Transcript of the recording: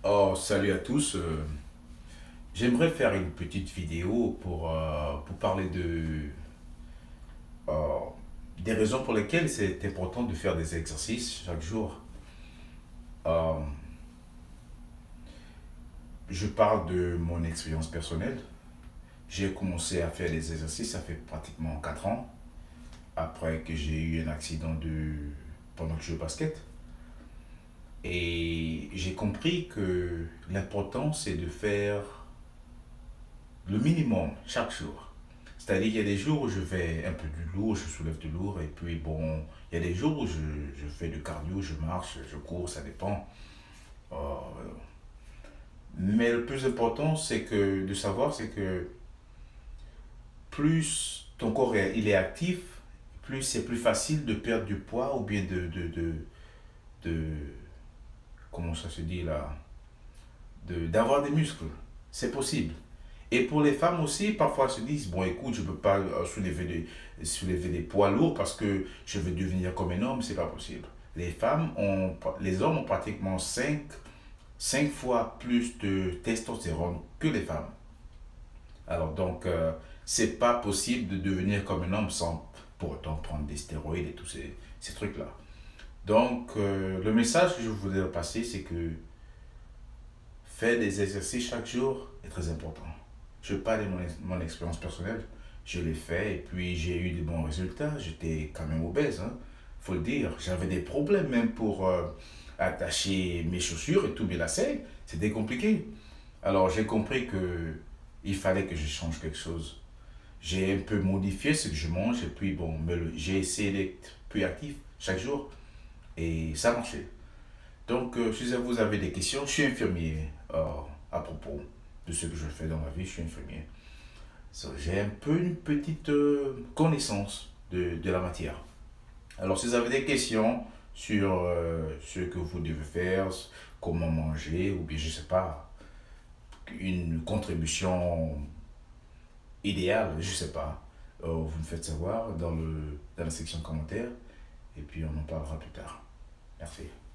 Oh, salut à tous. J'aimerais faire une petite vidéo pour parler euh, des raisons pour lesquelles c'est important de faire des exercices chaque jour. Euh, je parle de mon expérience personnelle. J'ai commencé à faire des exercices, ça fait pratiquement 4 ans, après que j'ai eu un accident pendant que je jouais au basket. Et j'ai compris que l'important, c'est de faire le minimum chaque jour. C'est-à-dire qu'il y a des jours où je fais un peu du lourd, je soulève du lourd, et puis bon, il y a des jours où je fais du cardio, je marche, je cours, ça dépend. Euh, mais le plus important, de savoir, c'est que plus ton corps il est actif, plus c'est plus facile de perdre du poids ou bien de comment ça se dit là, d'avoir des muscles. C'est possible. Et pour les femmes aussi, parfois elles se disent, bon écoute, je ne peux pas soulever des poids lourds parce que je veux devenir comme un homme, c'est pas possible. Les hommes ont pratiquement cinq fois plus de testostérone que les femmes. Alors donc, c'est pas possible de devenir comme un homme sans pour autant prendre des stéroïdes et tous ces trucs-là. Donc, le message que je voudrais passer, c'est que faire des exercices chaque jour est très important. Je parle de mon expérience personnelle. Je l'ai fait et puis j'ai eu de bons résultats. J'étais quand même obèse, hein, faut le dire. J'avais des problèmes même pour attacher mes chaussures et tous mes lacets. C'était compliqué. Alors j'ai compris que il fallait que je change quelque chose. J'ai un peu modifié ce que je mange et puis bon, j'ai essayé d'être plus actif chaque jour et ça marchait. Donc, si vous avez des questions, je suis infirmier à propos de ce que je fais dans ma vie, je suis infirmier. So, j'ai un peu une petite connaissance de la matière. Alors, si vous avez des questions sur ce que vous devez faire, comment manger, ou bien, je ne sais pas, une contribution idéale, je ne sais pas, vous me faites savoir dans la section commentaires, et puis on en parlera plus tard. Merci.